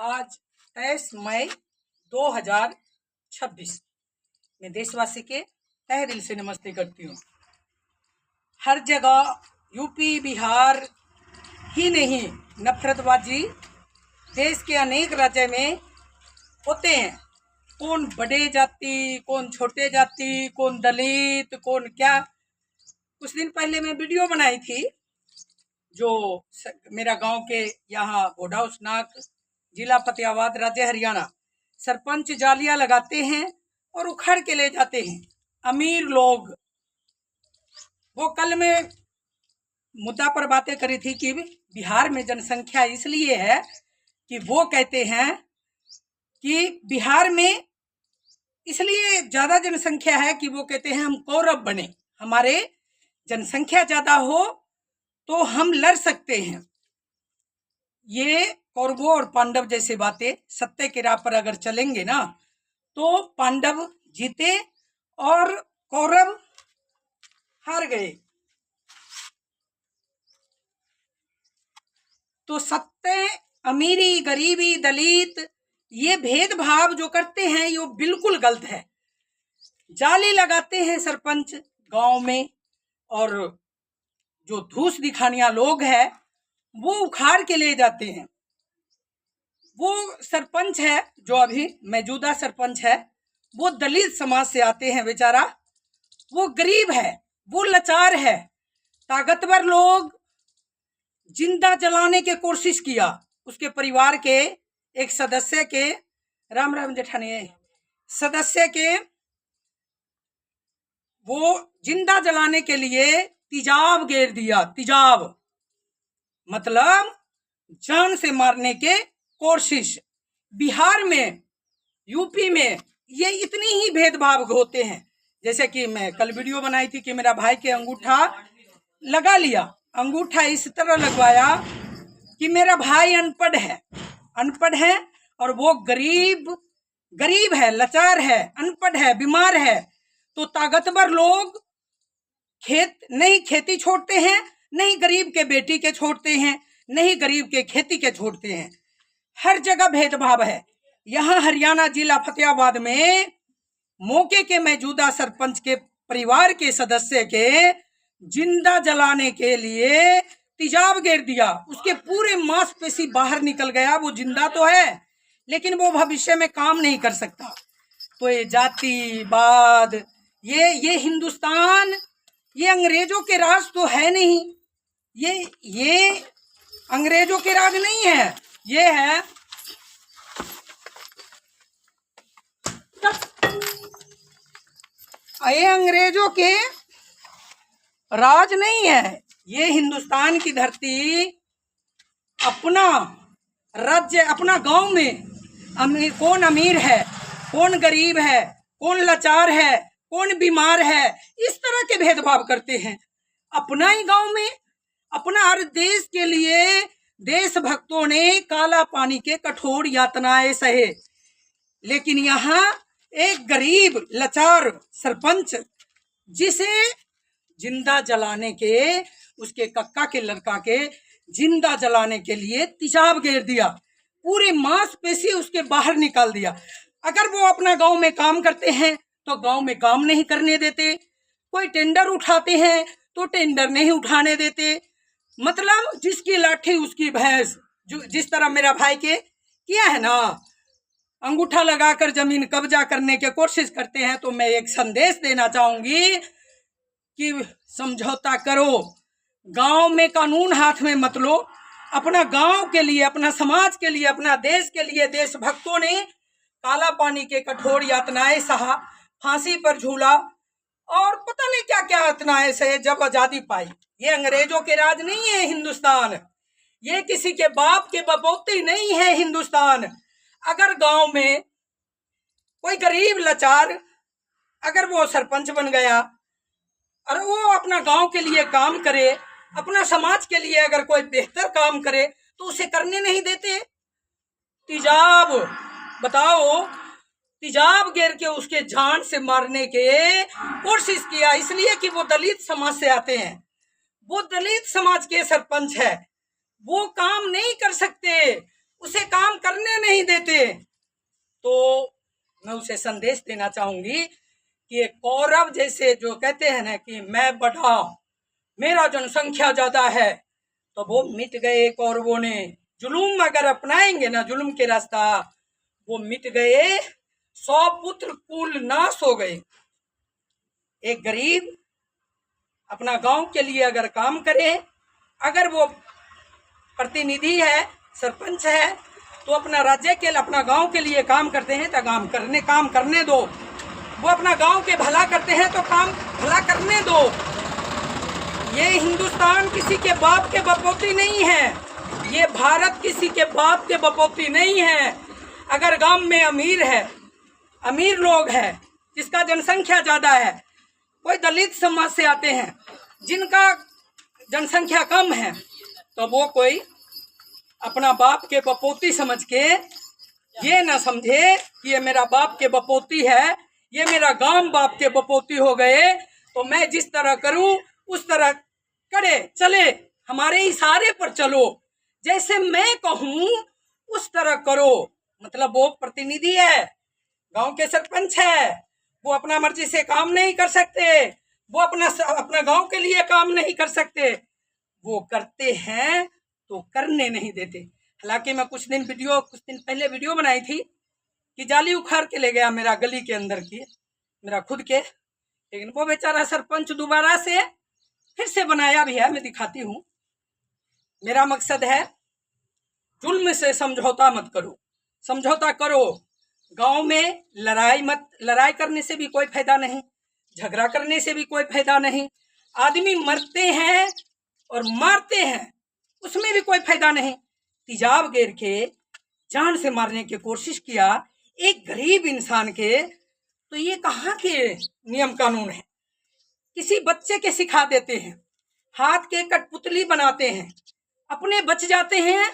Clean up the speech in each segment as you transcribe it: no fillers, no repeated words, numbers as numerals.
आज 23 मई 2026 मैं देशवासी के तहे दिल से नमस्ते करती हूँ। हर जगह यूपी बिहार ही नहीं, नफरतबाजी देश के अनेक राज्य में होते हैं। कौन बड़े जाति, कौन छोटे जाति, कौन दलित, कौन क्या। कुछ दिन पहले मैं वीडियो बनाई थी जो मेरा गांव के यहाँ बोडाउसनाक, जिला फतेहाबाद, राज्य हरियाणा, सरपंच जालियां लगाते हैं और उखाड़ के ले जाते हैं अमीर लोग। वो कल मैं मुद्दा पर बातें करी थी कि बिहार में जनसंख्या इसलिए है कि वो कहते हैं कि बिहार में इसलिए ज़्यादा जनसंख्या है कि वो कहते हैं हम कौरव बने, हमारे जनसंख्या ज़्यादा हो तो हम लड़ सकते हैं। ये कौरवों और पांडव जैसे बातें सत्य के राह पर अगर चलेंगे ना तो पांडव जीते और कौरव हार गए। तो सत्य, अमीरी, गरीबी, दलित, ये भेदभाव जो करते हैं ये बिल्कुल गलत है। जाली लगाते हैं सरपंच गांव में और जो धूस दिखानिया लोग हैं वो उखाड़ के ले जाते हैं। वो सरपंच है जो अभी मौजूदा सरपंच है वो दलित समाज से आते हैं बेचारा, वो गरीब है, वो लाचार है। ताकतवर लोग जिंदा जलाने की कोशिश किया, उसके परिवार के एक सदस्य के, राम राम जेठानी, सदस्य के वो जिंदा जलाने के लिए तेजाब घेर दिया। तेजाब मतलब जान से मारने के कोशिश। बिहार में, यूपी में ये इतनी ही भेदभाव होते हैं। जैसे कि मैं कल वीडियो बनाई थी कि मेरा भाई के अंगूठा लगा लिया, अंगूठा इस तरह लगवाया कि मेरा भाई अनपढ़ है और वो गरीब है, लाचार है, अनपढ़ है, बीमार है। तो ताकतवर लोग नहीं खेती छोड़ते हैं, नहीं गरीब के बेटी के छोड़ते हैं, नहीं गरीब के खेती के छोड़ते हैं। हर जगह भेदभाव है। यहाँ हरियाणा जिला फतेहाबाद में मौके के मौजूदा सरपंच के परिवार के सदस्य के जिंदा जलाने के लिए तेजाब घेर दिया। उसके पूरे मांसपेशी बाहर निकल गया। वो जिंदा तो है लेकिन वो भविष्य में काम नहीं कर सकता। तो ये जातिवाद, ये हिंदुस्तान, ये अंग्रेजों के राज तो है नहीं। ये अंग्रेजों के राज नहीं है, ये है ये अंग्रेजों के राज नहीं है। ये हिंदुस्तान की धरती अपना राज्य, अपना गांव में कौन अमीर है, कौन गरीब है, कौन लाचार है, कौन बीमार है, इस तरह के भेदभाव करते हैं। अपना ही गांव में, अपना हर देश के लिए देशभक्तों ने काला पानी के कठोर यातनाएं सहे। लेकिन यहाँ एक गरीब लाचार सरपंच जिसे जिंदा जलाने के, उसके कक्का के लड़का के जिंदा जलाने के लिए तेजाब घेर दिया, पूरी मांसपेशी उसके बाहर निकाल दिया। अगर वो अपना गांव में काम करते हैं तो गांव में काम नहीं करने देते, कोई टेंडर उठाते हैं तो टेंडर नहीं उठाने देते। मतलब जिसकी लाठी उसकी भैंस, जो जिस तरह मेरा भाई के किया है ना, अंगूठा लगाकर जमीन कब्जा करने की कोशिश करते हैं। तो मैं एक संदेश देना चाहूंगी कि समझौता करो, गांव में कानून हाथ में मत लो। अपना गांव के लिए, अपना समाज के लिए, अपना देश के लिए देशभक्तों ने काला पानी के कठोर यातनाएं सहा, फांसी पर झूला और पता नहीं क्या क्या यातनाएं सहे जब आजादी पाई। ये अंग्रेजों के राज नहीं है हिंदुस्तान, ये किसी के बाप के बपौती नहीं है हिंदुस्तान। अगर गांव में कोई गरीब लाचार, अगर वो सरपंच बन गया और वो अपना गांव के लिए काम करे, अपना समाज के लिए अगर कोई बेहतर काम करे तो उसे करने नहीं देते। तेजाब, बताओ, तेजाब घेर के उसके जान से मारने के कोशिश किया, इसलिए कि वो दलित समाज से आते हैं, वो दलित समाज के सरपंच है, वो काम नहीं कर सकते। उसे काम करने नहीं देते। तो मैं उसे संदेश देना चाहूंगी कि कौरव जैसे जो कहते हैं ना कि मैं बड़ा, मेरा जनसंख्या ज्यादा है, तो वो मिट गए कौरवों ने। जुलूम अगर अपनाएंगे ना, जुलूम के रास्ता, वो मिट गए। 100 पुत्र कुल नाश हो गए। एक गरीब अपना गांव के लिए अगर काम करे, अगर वो प्रतिनिधि है, सरपंच है, तो अपना राज्य के, अपना गांव के लिए काम करते हैं तो काम करने दो। वो अपना गांव के भला करते हैं तो काम भला करने दो। ये हिंदुस्तान किसी के बाप के बपौती नहीं है, ये भारत किसी के बाप के बपौती नहीं है। अगर गांव में अमीर है, अमीर लोग हैं, जिसका जनसंख्या ज्यादा है, कोई दलित समाज से आते हैं जिनका जनसंख्या कम है, तो वो कोई अपना बाप के बपोती समझ के ये ना समझे कि ये मेरा बाप के बपोती है, ये मेरा गांव बाप के बपोती हो गए, तो मैं जिस तरह करूं उस तरह करे चले, हमारे इशारे पर चलो, जैसे मैं कहूं उस तरह करो। मतलब वो प्रतिनिधि है, गांव के सरपंच है, वो अपना मर्जी से काम नहीं कर सकते, वो अपना गांव के लिए काम नहीं कर सकते। वो करते हैं तो करने नहीं देते। हालांकि मैं कुछ दिन पहले वीडियो बनाई थी कि जाली उखाड़ के ले गया मेरा गली के अंदर की, मेरा खुद के, लेकिन वो बेचारा सरपंच दोबारा से फिर से बनाया भी है, मैं दिखाती हूँ। मेरा मकसद है जुल्म से समझौता मत करो, समझौता करो। गांव में लड़ाई करने से भी कोई फायदा नहीं, झगड़ा करने से भी कोई फायदा नहीं। आदमी मरते हैं और मारते हैं, उसमें भी कोई फायदा नहीं। तेजाब गिर के जान से मारने की कोशिश किया एक गरीब इंसान के, तो ये कहाँ के नियम कानून है? किसी बच्चे के सिखा देते हैं, हाथ के कठपुतली बनाते हैं, अपने बच जाते हैं,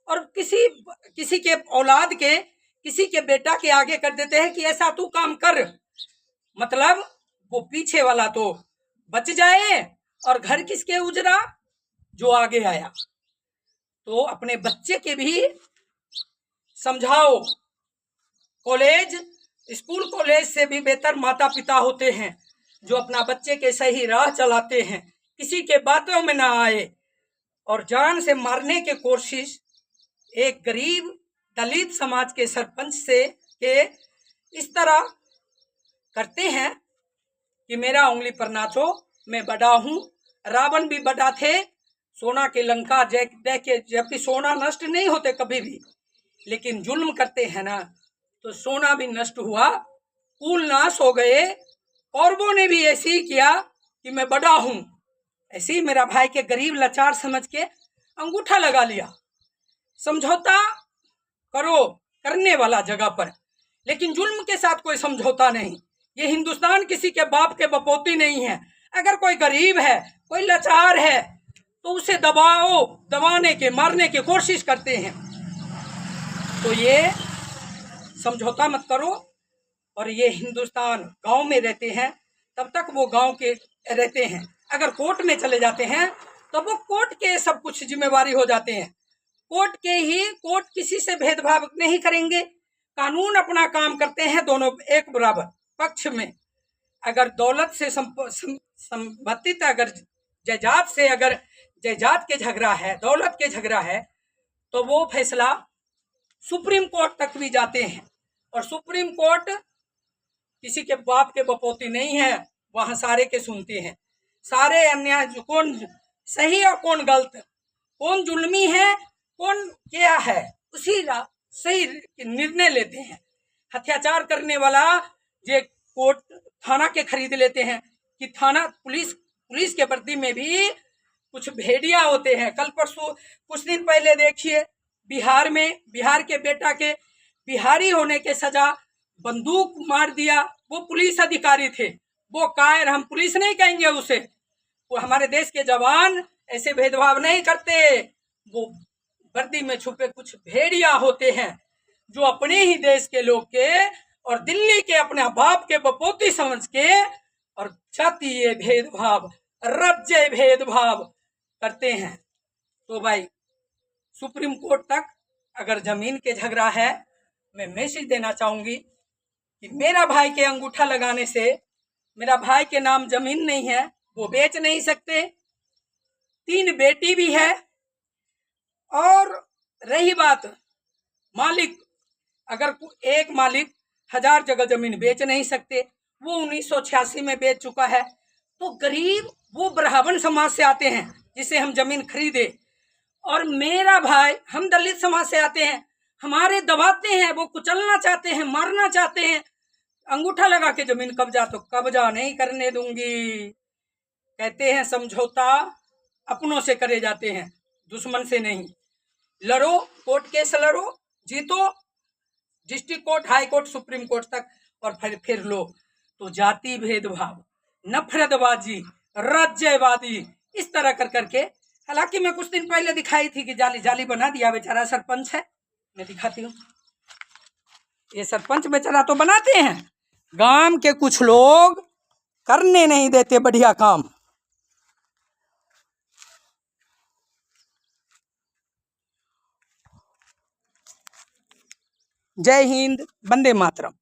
और किसी के औलाद के, किसी के बेटा के आगे कर देते हैं कि ऐसा तू काम कर। मतलब वो पीछे वाला तो बच जाए और घर किसके उजड़ा? जो आगे आया। तो अपने बच्चे के भी समझाओ। स्कूल कॉलेज से भी बेहतर माता पिता होते हैं जो अपना बच्चे के सही राह चलाते हैं, किसी के बातों में ना आए। और जान से मारने की कोशिश एक गरीब दलित समाज के सरपंच से के इस तरह करते हैं कि मेरा उंगली पर नाचो, मैं बड़ा हूं। रावण भी बड़ा थे, सोना के लंका देखे, जबकि सोना नष्ट नहीं होते कभी भी, लेकिन जुल्म करते हैं ना तो सोना भी नष्ट हुआ, कुल नाश हो गए। कौरवों ने भी ऐसे ही किया कि मैं बड़ा हूं, ऐसे ही मेरा भाई के गरीब लाचार समझ के अंगूठा लगा लिया। समझौता करो करने वाला जगह पर, लेकिन जुल्म के साथ कोई समझौता नहीं। ये हिंदुस्तान किसी के बाप के बपोती नहीं है। अगर कोई गरीब है, कोई लाचार है, तो उसे दबाने के, मारने की कोशिश करते हैं। तो ये समझौता मत करो। और ये हिंदुस्तान गांव में रहते हैं तब तक वो गांव के रहते हैं, अगर कोर्ट में चले जाते हैं तो वो कोर्ट के सब कुछ जिम्मेवारी हो जाते हैं। कोर्ट किसी से भेदभाव नहीं करेंगे, कानून अपना काम करते हैं, दोनों एक बराबर पक्ष में। अगर दौलत से संबंधित, अगर जायदाद के झगड़ा है, दौलत के झगड़ा है, तो वो फैसला सुप्रीम कोर्ट तक भी जाते हैं। और सुप्रीम कोर्ट किसी के बाप के बपोती नहीं है, वहां सारे के सुनते हैं। सारे अन्याय, कौन सही और कौन गलत, कौन जुल्मी है, कौन क्या है, उसी सही निर्णय लेते हैं। अत्याचार करने वाला ये कोर्ट थाना के खरीद लेते हैं कि थाना पुलिस के वर्दी में भी कुछ भेड़िया होते हैं। कल परसों कुछ दिन पहले देखिए बिहार के बेटा के बिहारी होने के सजा, बंदूक मार दिया। वो पुलिस अधिकारी थे, वो कायर, हम पुलिस नहीं कहेंगे उसे, वो हमारे देश के जवान ऐसे भेदभाव नहीं करते। वो वर्दी में छुपे कुछ भेड़िया होते हैं जो अपने ही देश के लोग के और दिल्ली के अपने बाप के बपोती समझ के और जातीय भेदभाव, राज्य भेदभाव करते हैं। तो भाई सुप्रीम कोर्ट तक अगर जमीन के झगड़ा है, मैं मैसेज देना चाहूंगी कि मेरा भाई के अंगूठा लगाने से, मेरा भाई के नाम जमीन नहीं है, वो बेच नहीं सकते। 3 बेटी भी है। और रही बात मालिक, अगर एक मालिक 1000 जगह जमीन बेच नहीं सकते, वो 1986 में बेच चुका है। तो गरीब वो ब्राह्मण समाज से आते हैं जिसे हम जमीन खरीदे, और मेरा भाई हम दलित समाज से आते हैं, हमारे दबाते हैं, वो कुचलना चाहते हैं, मारना चाहते हैं। अंगूठा लगा के जमीन कब्जा, तो कब्जा नहीं करने दूंगी। कहते हैं समझौता अपनों से करे जाते हैं, दुश्मन से नहीं। लड़ो, कोर्ट केस लड़ो, जीतो, district court, high court, supreme court तक, और फिर लो। तो जाति भेदभाव, नफरतबाजी, राज्यवादी, इस तरह कर करके, हालांकि मैं कुछ दिन पहले दिखाई थी कि जाली जाली बना दिया, बेचारा सरपंच है, मैं दिखाती हूँ। ये सरपंच बेचारा तो बनाते हैं, गांव के कुछ लोग करने नहीं देते बढ़िया काम। जय हिंद, वंदे मातरम।